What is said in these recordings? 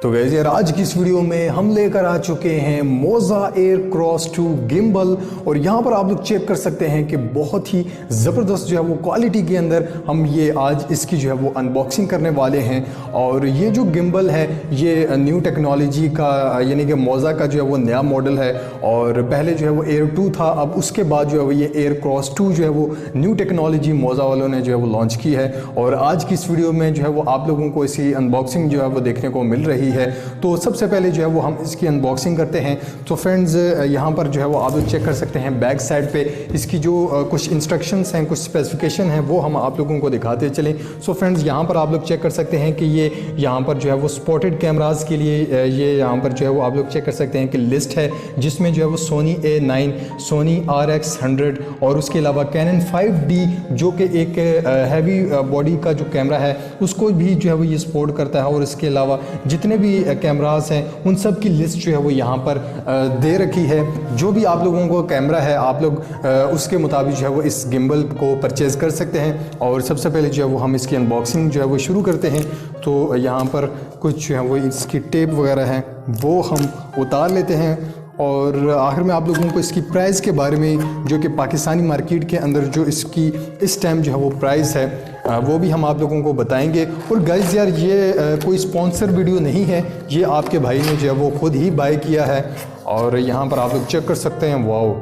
तो गाइस यार आज की इस वीडियो में हम लेकर आ चुके हैं मोजा एयर क्रॉस 2 गिम्बल। और यहाँ पर आप लोग चेक कर सकते हैं कि बहुत ही ज़बरदस्त जो है वो क्वालिटी के अंदर हम ये आज इसकी जो है वो अनबॉक्सिंग करने वाले हैं। और ये जो गिम्बल है ये न्यू टेक्नोलॉजी का यानी कि मोजा का जो है वो नया मॉडल है। और पहले जो है वो एयर 2 था, अब उसके बाद जो है वो ये एयर क्रॉस 2 जो है वो न्यू टेक्नोलॉजी मोजा वालों ने जो है वो लॉन्च की है। और आज की इस वीडियो में जो है वो आप लोगों को इसकी अनबॉक्सिंग जो है वो देखने को मिल रही है। तो सबसे पहले जो है वो हम इसकी अनबॉक्सिंग करते हैं। तो फ्रेंड्स यहाँ पर जो है वो आप लोग चेक कर सकते हैं बैक साइड पे इसकी जो कुछ इंस्ट्रक्शंस हैं, कुछ स्पेसिफिकेशन हैं, वो हम आप लोगों को दिखाते चलें। सो फ्रेंड्स यहाँ पर आप लोग चेक कर सकते हैं कि ये यहाँ पर जो है वो स्पॉटेड कैमराज के लिए ये यहाँ पर जो है वो आप लोग चेक कर सकते हैं कि लिस्ट है, जिसमें जो है वो सोनी A9, सोनी RX100 और उसके अलावा कैनन 5D जो कि एक हैवी बॉडी का जो कैमरा है उसको भी जो है वो ये सपोर्ट करता है। और इसके अलावा जितने भी कैमरास हैं उन सब की लिस्ट जो है वो यहाँ पर दे रखी है। जो भी आप लोगों को कैमरा है आप लोग उसके मुताबिक जो है वो इस गिम्बल को परचेज़ कर सकते हैं। और सबसे पहले जो है वो हम इसकी अनबॉक्सिंग जो है वो शुरू करते हैं। तो यहाँ पर कुछ जो है वो इसकी टेप वगैरह है वो हम उतार लेते हैं। और आखिर में आप लोगों को इसकी प्राइस के बारे में, जो कि पाकिस्तानी मार्केट के अंदर जो इसकी इस टाइम जो है वो प्राइस है वो भी हम आप लोगों को बताएंगे। और गाइस यार ये कोई स्पॉन्सर वीडियो नहीं है, ये आपके भाई ने जो है वो खुद ही बाय किया है। और यहाँ पर आप लोग चेक कर सकते हैं, वाओ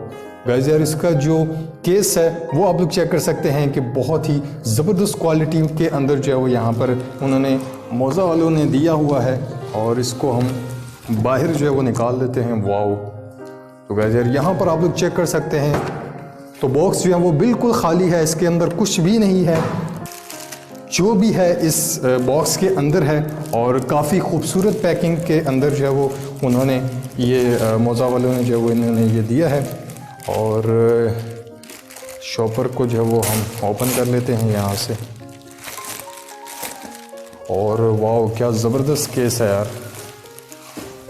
गाइस यार इसका जो केस है वो आप लोग चेक कर सकते हैं कि बहुत ही ज़बरदस्त क्वालिटी के अंदर जो है वो यहाँ पर उन्होंने मोजा वालों ने दिया हुआ है। और इसको हम बाहर जो है वो निकाल देते हैं। वाओ, तो गाइस यार यहाँ पर आप लोग चेक कर सकते हैं तो बॉक्स जो है वो बिल्कुल खाली है, इसके अंदर कुछ भी नहीं है। जो भी है इस बॉक्स के अंदर है और काफ़ी खूबसूरत पैकिंग के अंदर जो है वो उन्होंने ये मोजा वालों ने जो है वो इन्होंने ये दिया है। और शॉपर को जो है वो हम ओपन कर लेते हैं यहाँ से। और वाओ क्या ज़बरदस्त केस है यार।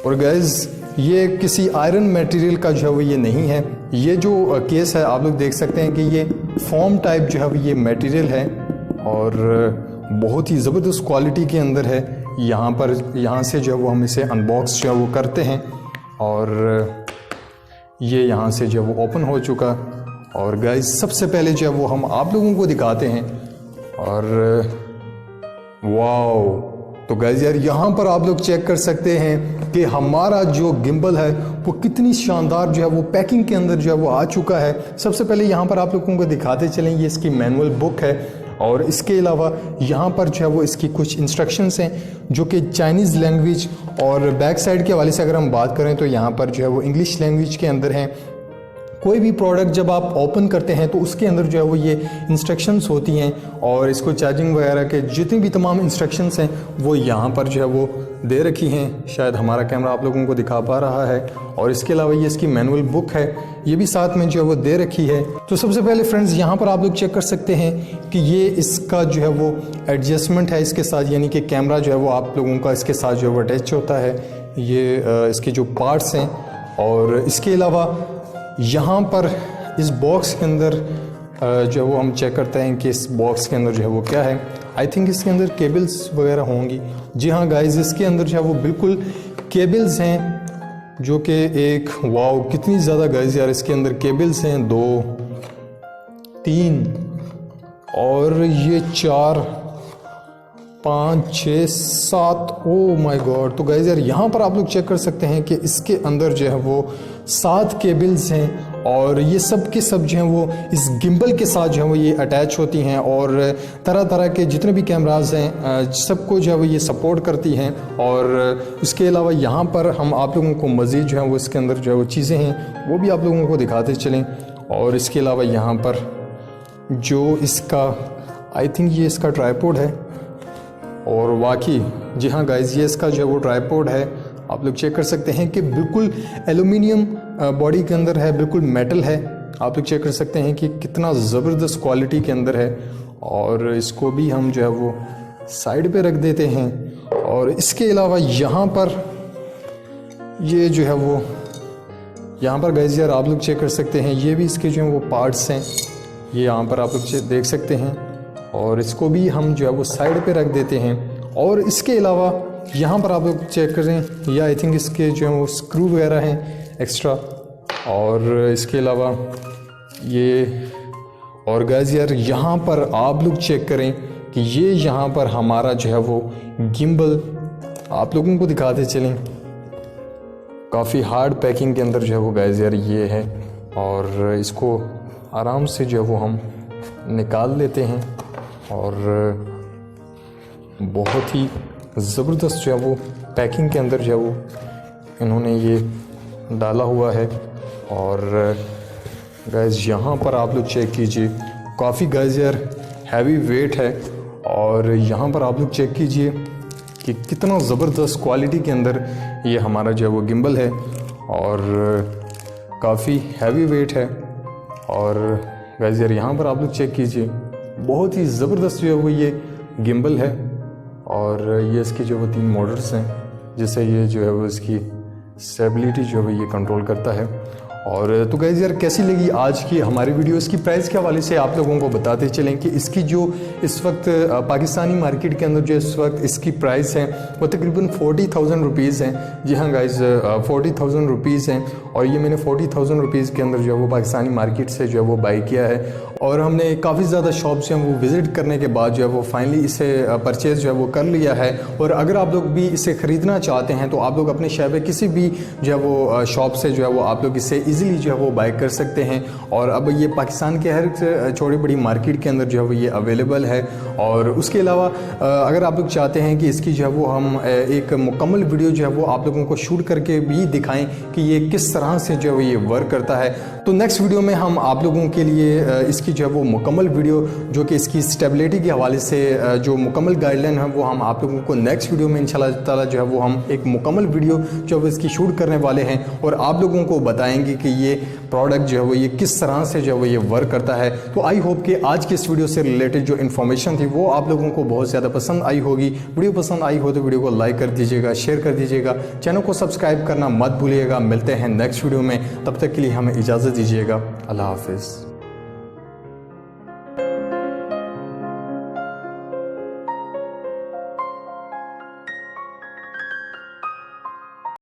और गाइस ये किसी आयरन मटेरियल का जो है वो ये नहीं है, ये जो केस है आप लोग देख सकते हैं कि ये फोम टाइप जो है वो ये मटेरियल है और बहुत ही ज़बरदस्त क्वालिटी के अंदर है। यहाँ से जो है वो हम इसे अनबॉक्स जो है वो करते हैं। और ये यहाँ से जो है वो ओपन हो चुका। और गाइस सबसे पहले जो है वो हम आप लोगों को दिखाते हैं। और वाओ, तो गाइस यार यहाँ पर आप लोग चेक कर सकते हैं कि हमारा जो गिम्बल है वो कितनी शानदार जो है वो पैकिंग के अंदर जो है वो आ चुका है। सबसे पहले यहाँ पर आप लोगों को दिखाते चलें, ये इसकी मैनुअल बुक है। और इसके अलावा यहाँ पर जो है वो इसकी कुछ इंस्ट्रक्शंस हैं जो कि चाइनीज़ लैंग्वेज, और बैक साइड के हवाले से अगर हम बात करें तो यहाँ पर जो है वो इंग्लिश लैंग्वेज के अंदर हैं। कोई भी प्रोडक्ट जब आप ओपन करते हैं तो उसके अंदर जो है वो ये इंस्ट्रक्शंस होती हैं और इसको चार्जिंग वगैरह के जितनी भी तमाम इंस्ट्रक्शंस हैं वो यहाँ पर जो है वो दे रखी हैं। शायद हमारा कैमरा आप लोगों को दिखा पा रहा है। और इसके अलावा ये इसकी मैनुअल बुक है, ये भी साथ में जो है वो दे रखी है। तो सबसे पहले फ्रेंड्स यहाँ पर आप लोग चेक कर सकते हैं कि ये इसका जो है वो एडजस्टमेंट है इसके साथ, यानी कि कैमरा जो है वो आप लोगों का इसके साथ जो है वो अटैच होता है। ये इसके जो पार्ट्स हैं। और इसके अलावा यहाँ पर इस बॉक्स के अंदर जो है वो हम चेक करते हैं कि इस बॉक्स के अंदर जो है वो क्या है। आई थिंक इसके अंदर केबल्स वगैरह होंगी। जी हाँ गाइस, इसके अंदर जो है वो बिल्कुल केबल्स हैं जो कि एक, वाओ कितनी ज़्यादा गाइस यार इसके अंदर केबल्स हैं, 2 3 और ये 4 5 6 7, ओ माय गॉड। तो गाइस यार यहाँ पर आप लोग चेक कर सकते हैं कि इसके अंदर जो है वो 7 केबल्स हैं। और ये सब के सब जो हैं वो इस गिम्बल के साथ जो है वो ये अटैच होती हैं और तरह तरह के जितने भी कैमराज हैं सबको जो है वो ये सपोर्ट करती हैं। और इसके अलावा यहाँ पर हम आप लोगों को मज़ीद जो है वो इसके अंदर जो है वो चीज़ें हैं वो भी आप लोगों को दिखाते चलें। और इसके अलावा यहाँ पर जो इसका, आई थिंक ये इसका ट्राइपॉड है। और वाकई जी हाँ गाइस, ये इसका जो है वो ट्राइपॉड है। आप लोग चेक कर सकते हैं कि बिल्कुल एल्युमिनियम बॉडी के अंदर है, बिल्कुल मेटल है। आप लोग चेक कर सकते हैं कि कितना ज़बरदस्त क्वालिटी के अंदर है। और इसको भी हम जो है वो साइड पे रख देते हैं। और इसके अलावा यहाँ पर ये जो है वो यहाँ पर गाइस यार आप लोग चेक कर सकते हैं, ये भी इसके जो है वो पार्ट्स हैं, ये यहाँ पर आप लोग देख सकते हैं। और इसको भी हम जो है वो साइड पे रख देते हैं। और इसके अलावा यहाँ पर आप लोग चेक करें, या आई थिंक इसके जो है वो स्क्रू वगैरह हैं एक्स्ट्रा, और इसके अलावा ये, और गाइस यार यहाँ पर आप लोग चेक करें कि ये यहाँ पर हमारा जो है वो गिम्बल आप लोगों को दिखाते चलें। काफ़ी हार्ड पैकिंग के अंदर जो है वो गाइस यार ये है, और इसको आराम से जो है वो हम निकाल लेते हैं, और बहुत ही ज़बरदस्त जो है वो पैकिंग के अंदर जो है वो इन्होंने ये डाला हुआ है। और गाइस यहाँ पर आप लोग चेक कीजिए, काफ़ी गाइस यार हैवी वेट है, और यहाँ पर आप लोग चेक कीजिए कि कितना ज़बरदस्त क्वालिटी के अंदर ये हमारा जो है वो गिम्बल है, और काफ़ी हैवी वेट है। और गाइस यार यहाँ पर आप लोग चेक कीजिए, बहुत ही ज़बरदस्त जो है वो ये गिम्बल है, और ये इसके जो वो 3 मोटर्स हैं जिससे ये जो है वो इसकी स्टेबिलिटी जो है ये कंट्रोल करता है। और तो गाइस यार कैसी लगी आज की हमारी वीडियो? इसकी प्राइस के हवाले से आप लोगों को बताते चलें कि इसकी जो इस वक्त पाकिस्तानी मार्केट के अंदर जो इस वक्त इसकी प्राइस है वो तकरीबन 40,000 रुपीज़ हैं। जी हाँ गाइस, 40,000 रुपीज़ हैं, और ये मैंने 40,000 रुपीज़ के अंदर जो है वो पाकिस्तानी मार्केट से जो है वो बाई किया है। और हमने काफ़ी ज़्यादा शॉप्स जो हैं वो विज़िट करने के बाद जो है वो फाइनली इसे परचेज़ जो है वो कर लिया है। और अगर आप लोग भी इसे ख़रीदना चाहते हैं तो आप लोग अपने शहर में किसी भी जो है वो शॉप से जो है वो आप लोग इसे ईज़िली जो है वो बाय कर सकते हैं। और अब ये पाकिस्तान के हर छोटी बड़ी मार्केट के अंदर जो है वो ये अवेलेबल है। और उसके अलावा अगर आप लोग चाहते हैं कि इसकी जो है वो हम एक मुकम्मल वीडियो जो है वो आप लोगों को शूट करके भी दिखाएं कि ये किस तरह से जो है वो ये वर्क करता है, तो नेक्स्ट वीडियो में हम आप लोगों के लिए इसकी जो है वो मुकम्मल वीडियो जो कि इसकी स्टेबिलिटी के हवाले से जो मुकम्मल गाइडलाइन है वो हम आप लोगों को नेक्स्ट वीडियो में इंशाल्लाह ताला जो है वो हम एक मुकम्मल वीडियो जो है इसकी शूट करने वाले हैं, और आप लोगों को बताएंगे कि ये प्रोडक्ट जो है वो ये किस तरह से जो है वो ये वर्क करता है। तो आई होप कि आज की इस वीडियो से रिलेटेड जो इन्फॉर्मेशन थी वो आप लोगों को बहुत ज़्यादा पसंद आई होगी। वीडियो पसंद आई हो तो वीडियो को लाइक कर दीजिएगा, शेयर कर दीजिएगा, चैनल को सब्सक्राइब करना मत भूलिएगा। मिलते हैं नेक्स्ट वीडियो में, तब तक के लिए हमें इजाज़त दीजिएगा। अल्लाह हाफिज़।